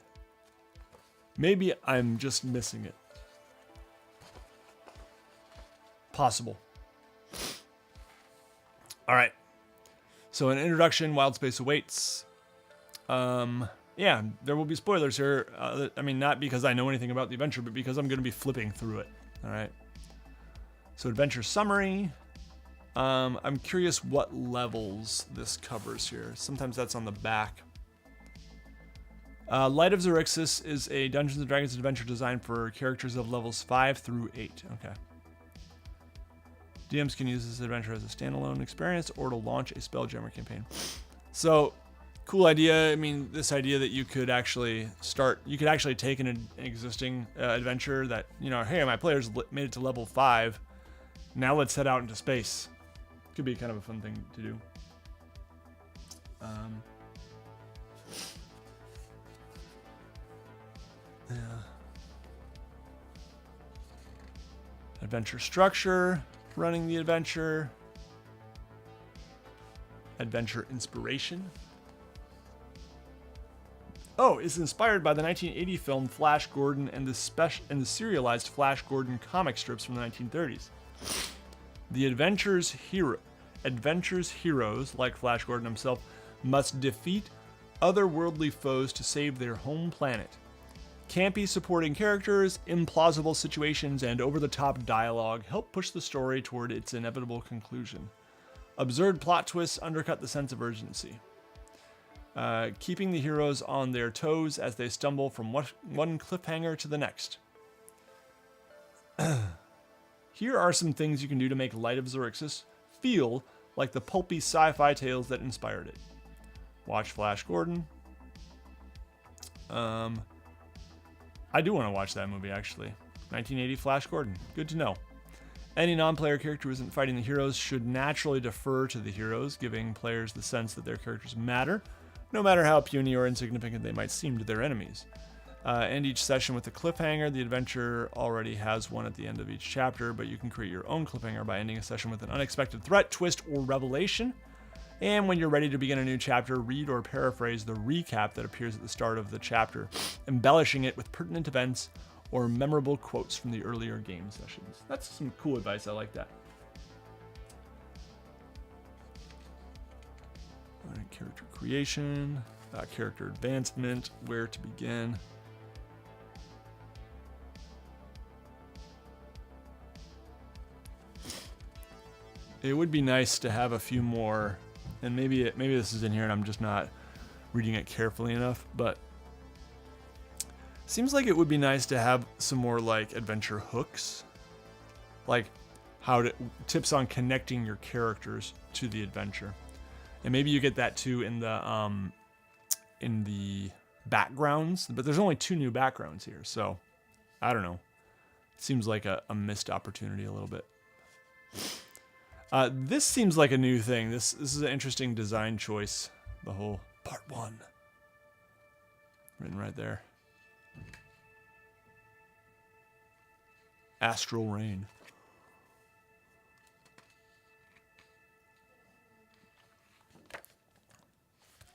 Maybe I'm just missing it. Possible. All right. So an introduction, Wild Space awaits. Yeah, there will be spoilers here. I mean, not because I know anything about the adventure, but because I'm going to be flipping through it. All right. So adventure summary. I'm curious what levels this covers here. Sometimes that's on the back. Light of Xerxes is a Dungeons & Dragons adventure designed for characters of levels 5 through 8. Okay. DMs can use this adventure as a standalone experience or to launch a Spelljammer campaign. So, cool idea. I mean, this idea that you could actually take an existing adventure that, you know, hey, my players made it to level 5. Now let's head out into space. Could be kind of a fun thing to do. Yeah. Adventure structure, running the adventure. Adventure inspiration. Oh, it's inspired by the 1980 film Flash Gordon and the serialized Flash Gordon comic strips from the 1930s. The adventure's heroes, like Flash Gordon himself, must defeat otherworldly foes to save their home planet. Campy supporting characters, implausible situations, and over-the-top dialogue help push the story toward its inevitable conclusion. Absurd plot twists undercut the sense of urgency, keeping the heroes on their toes as they stumble from one cliffhanger to the next. Here are some things you can do to make Light of Xerxes feel like the pulpy sci-fi tales that inspired it. Watch Flash Gordon. I do want to watch that movie, actually. 1980 Flash Gordon. Good to know. Any non-player character who isn't fighting the heroes should naturally defer to the heroes, giving players the sense that their characters matter, no matter how puny or insignificant they might seem to their enemies. End each session with a cliffhanger. The adventure already has one at the end of each chapter, but you can create your own cliffhanger by ending a session with an unexpected threat, twist, or revelation. And when you're ready to begin a new chapter, read or paraphrase the recap that appears at the start of the chapter, embellishing it with pertinent events or memorable quotes from the earlier game sessions. That's some cool advice. I like that. All right, character creation, character advancement, where to begin. It would be nice to have a few more, and maybe this is in here and I'm just not reading it carefully enough, but seems like it would be nice to have some more like adventure hooks, like tips on connecting your characters to the adventure, and maybe you get that too in the backgrounds. But there's only 2 new backgrounds here, so I don't know. It seems like a missed opportunity a little bit. This seems like a new thing. This is an interesting design choice. The whole part 1, Written right there. Astral Rain.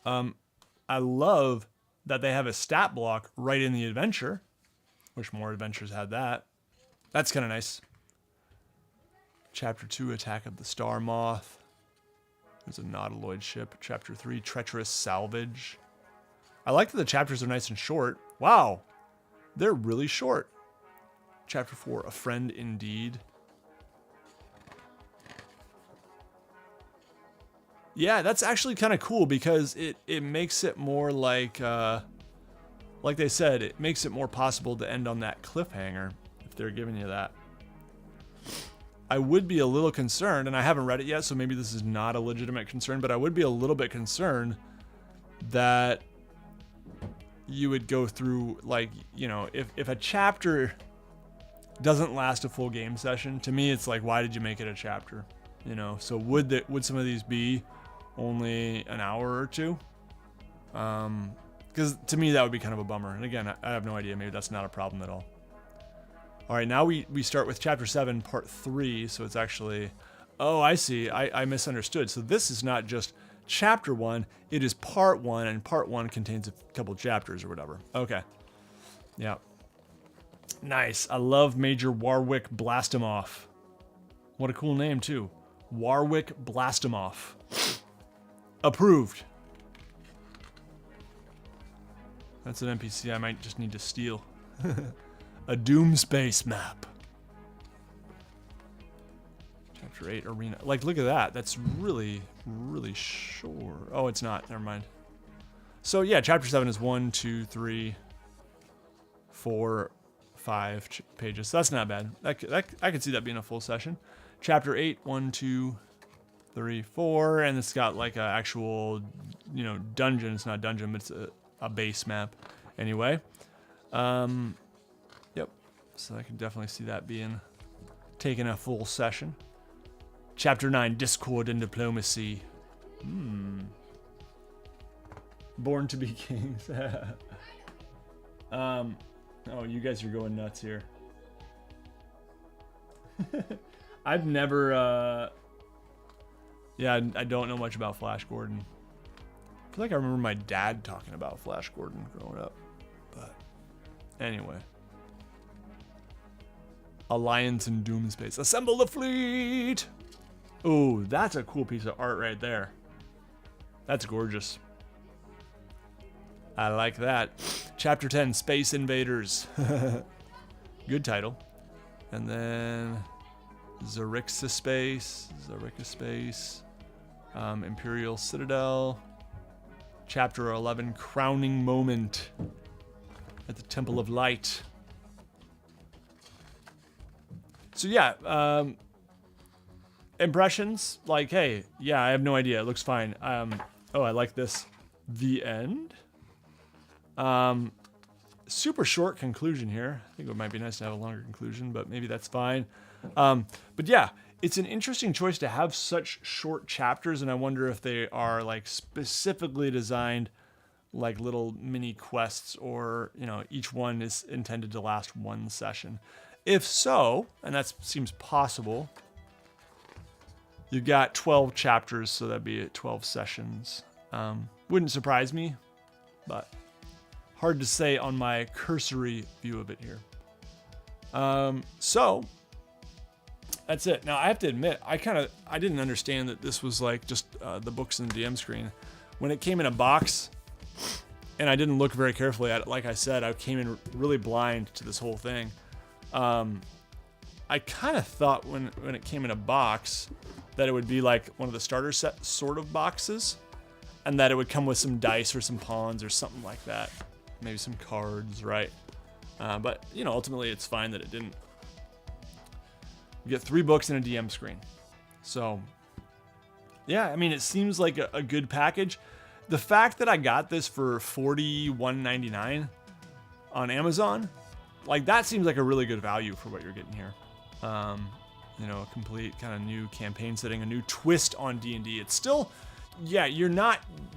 I love that they have a stat block right in the adventure. Wish more adventures had that. That's kind of nice. Chapter 2, Attack of the Star Moth. There's a Nautiloid ship. Chapter 3, Treacherous Salvage. I like that the chapters are nice and short. Wow, they're really short. Chapter 4, A Friend Indeed. Yeah, that's actually kind of cool because it makes it more like they said, it makes it more possible to end on that cliffhanger if they're giving you that. I would be a little concerned, and I haven't read it yet, so maybe this is not a legitimate concern, but I would be a little bit concerned that you would go through, like, you know, if a chapter doesn't last a full game session, to me it's like, why did you make it a chapter? You know, so would some of these be only an hour or two? Because to me that would be kind of a bummer. And again, I have no idea. Maybe that's not a problem at all. All right, now we start with Chapter 7, Part 3. So it's actually, oh, I see. I misunderstood. So this is not just Chapter 1. It is Part 1, and Part 1 contains a couple chapters or whatever. Okay. Yeah. Nice. I love Major Warwick Blastomoff. What a cool name, too. Warwick Blastomoff. Approved. That's an NPC I might just need to steal. A Doom Space map. Chapter 8, Arena. Like, look at that. That's really, really short. Oh, it's not. Never mind. So, yeah, Chapter 7 is 1, 2, 3, 4, 5 pages. So that's not bad. I could see that being a full session. Chapter 8, 1, 2, 3, 4. And it's got, like, an actual, you know, dungeon. It's not a dungeon, but it's a base map. Anyway. Yep. So I can definitely see that being taking a full session. Chapter 9, Discord and Diplomacy. Born to be Kings. Oh, you guys are going nuts here. I've never, yeah, I don't know much about Flash Gordon. I feel like I remember my dad talking about Flash Gordon growing up. But anyway. Alliance and Doomspace. Assemble the fleet! Ooh, that's a cool piece of art right there. That's gorgeous. I like that. Chapter 10, Space Invaders. Good title. And then Zarixa Space. Imperial Citadel. Chapter 11, Crowning Moment at the Temple of Light. So yeah, impressions, like, hey, yeah, I have no idea. It looks fine. Oh, I like this. The end. Super short conclusion here. I think it might be nice to have a longer conclusion, but maybe that's fine. But yeah, it's an interesting choice to have such short chapters, and I wonder if they are like specifically designed like little mini quests, or, you know, each one is intended to last one session. If so, and that seems possible, you've got 12 chapters, so that'd be 12 sessions. Wouldn't surprise me, but hard to say on my cursory view of it here. So that's it. Now I have to admit, I didn't understand that this was like just the books in the DM screen. When it came in a box, and I didn't look very carefully at it, like I said, I came in really blind to this whole thing. I kind of thought when it came in a box that it would be like one of the starter set sort of boxes, and that it would come with some dice or some pawns or something like that. Maybe some cards, right? But, you know, ultimately it's fine that it didn't. You get 3 books and a DM screen. So, yeah, I mean, it seems like a good package. The fact that I got this for $41.99 on Amazon, like, that seems like a really good value for what you're getting here. You know, a complete kind of new campaign setting, a new twist on D&D. It's still, yeah,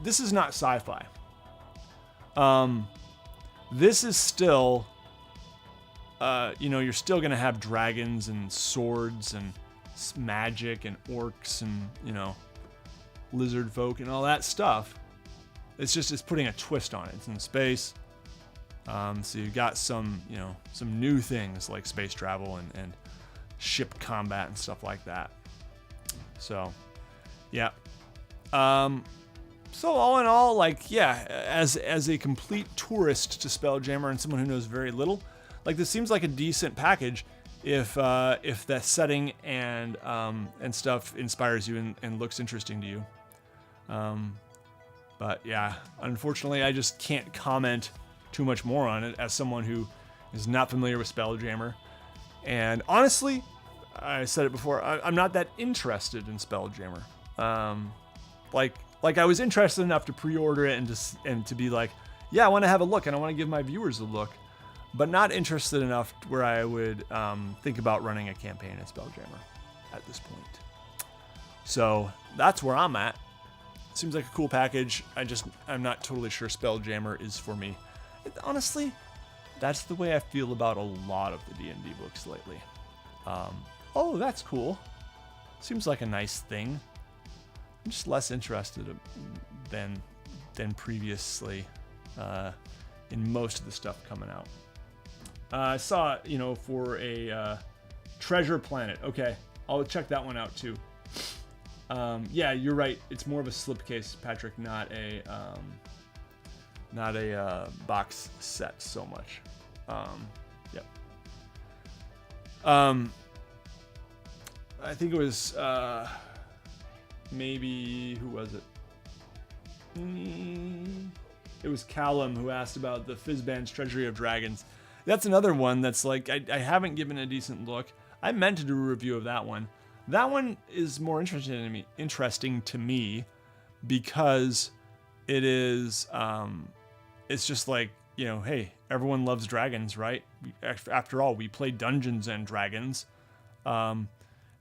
this is not sci-fi. This is still, you're still going to have dragons and swords and magic and orcs and, lizard folk and all that stuff. It's putting a twist on it. It's in space. So you've got some new things like space travel and ship combat and stuff like that. So, yeah. So all in all, as a complete tourist to Spelljammer and someone who knows very little, this seems like a decent package if that setting and stuff inspires you and looks interesting to you. But yeah, unfortunately, I just can't comment too much more on it as someone who is not familiar with Spelljammer. And honestly, I said it before, I'm not that interested in Spelljammer. I was interested enough to pre-order it and to be like, yeah, I want to have a look and I want to give my viewers a look, but not interested enough where I would think about running a campaign in Spelljammer at this point. So that's where I'm at. Seems like a cool package. I'm not totally sure Spelljammer is for me. Honestly, that's the way I feel about a lot of the D&D books lately. Oh, that's cool. Seems like a nice thing. I'm just less interested than previously in most of the stuff coming out. I saw, for a Treasure Planet. Okay, I'll check that one out too. Yeah, you're right. It's more of a slipcase, Patrick, not a box set so much. Yep. I think it was maybe, who was it? It was Callum who asked about the Fizzband's Treasury of Dragons. That's another one that's like, I haven't given a decent look. I meant to do a review of that one. That one is more interesting to me because it is, it's just like, hey, everyone loves dragons, right? After all, we play Dungeons and Dragons. Do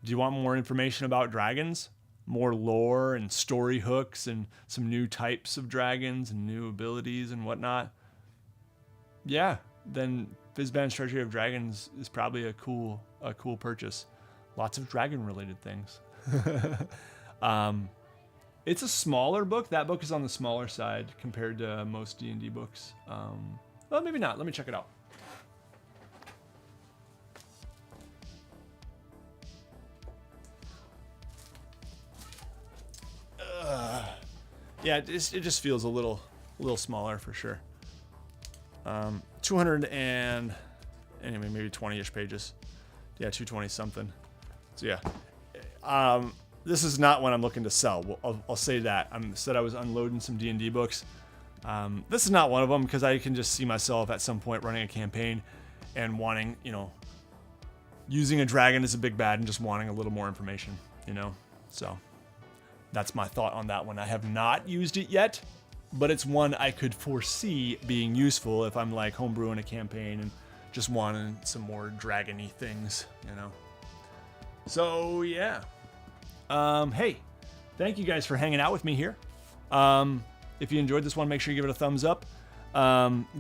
you want more information about dragons? More lore and story hooks and some new types of dragons and new abilities and whatnot? Yeah, then Fizzband's Treasury of Dragons is probably a cool purchase. Lots of dragon-related things. It's a smaller book. That book is on the smaller side compared to most D&D books. Well, maybe not. Let me check it out. Yeah, it just feels a little smaller for sure. 200 and anyway, maybe 20-ish pages. Yeah, 220 something. So yeah, this is not one I'm looking to sell. I'll say that. I said I was unloading some D&D books. This is not one of them because I can just see myself at some point running a campaign and wanting, using a dragon as a big bad and just wanting a little more information, So that's my thought on that one. I have not used it yet, but it's one I could foresee being useful if I'm like homebrewing a campaign and just wanting some more dragon-y things, So yeah. Hey, thank you guys for hanging out with me here. If you enjoyed this one, make sure you give it a thumbs up.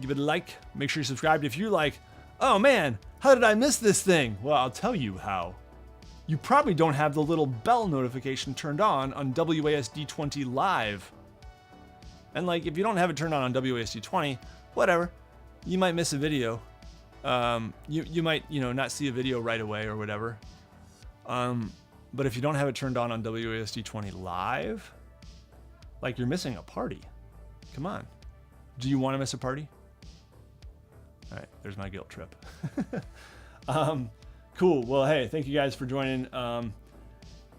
Give it a like. Make sure you're subscribed. If you're like, oh man, how did I miss this thing? Well, I'll tell you how. You probably don't have the little bell notification turned on WASD 20 Live. And if you don't have it turned on WASD 20, whatever. You might miss a video. You might, not see a video right away or whatever. But if you don't have it turned on WASD 20 Live, you're missing a party. Come on. Do you want to miss a party? All right, there's my guilt trip. Cool. Well, hey, thank you guys for joining.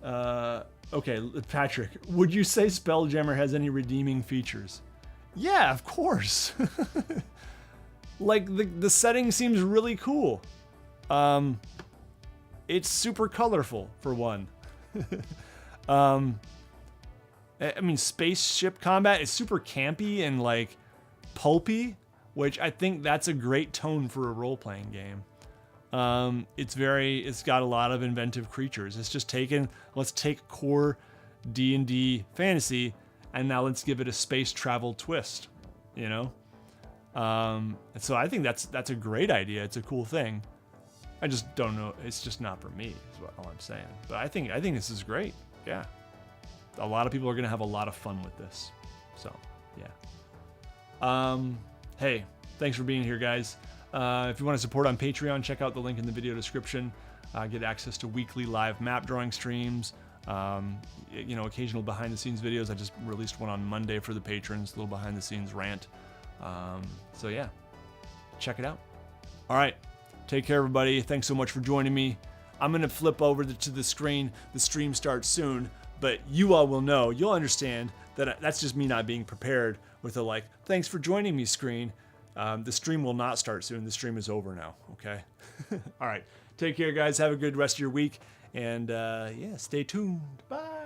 Okay, Patrick, would you say Spelljammer has any redeeming features? Yeah, of course. The setting seems really cool. It's super colorful, for one. Spaceship combat is super campy and pulpy, which I think that's a great tone for a role-playing game. It's got a lot of inventive creatures. It's just let's take core D&D fantasy and now let's give it a space travel twist, And so I think that's a great idea. It's a cool thing. I just don't know. It's just not for me, is all I'm saying. But I think this is great. Yeah. A lot of people are going to have a lot of fun with this. So, yeah. Hey, thanks for being here, guys. If you want to support on Patreon, check out the link in the video description. Get access to weekly live map drawing streams. Occasional behind the scenes videos. I just released one on Monday for the patrons, a little behind the scenes rant. So yeah, check it out. All right, take care, everybody. Thanks so much for joining me. I'm gonna flip over to the screen. The stream starts soon, but you all will know, you'll understand that that's just me not being prepared with a thanks for joining me screen. The stream will not start soon. The stream is over now. Okay. All right. Take care, guys. Have a good rest of your week. And yeah, stay tuned. Bye.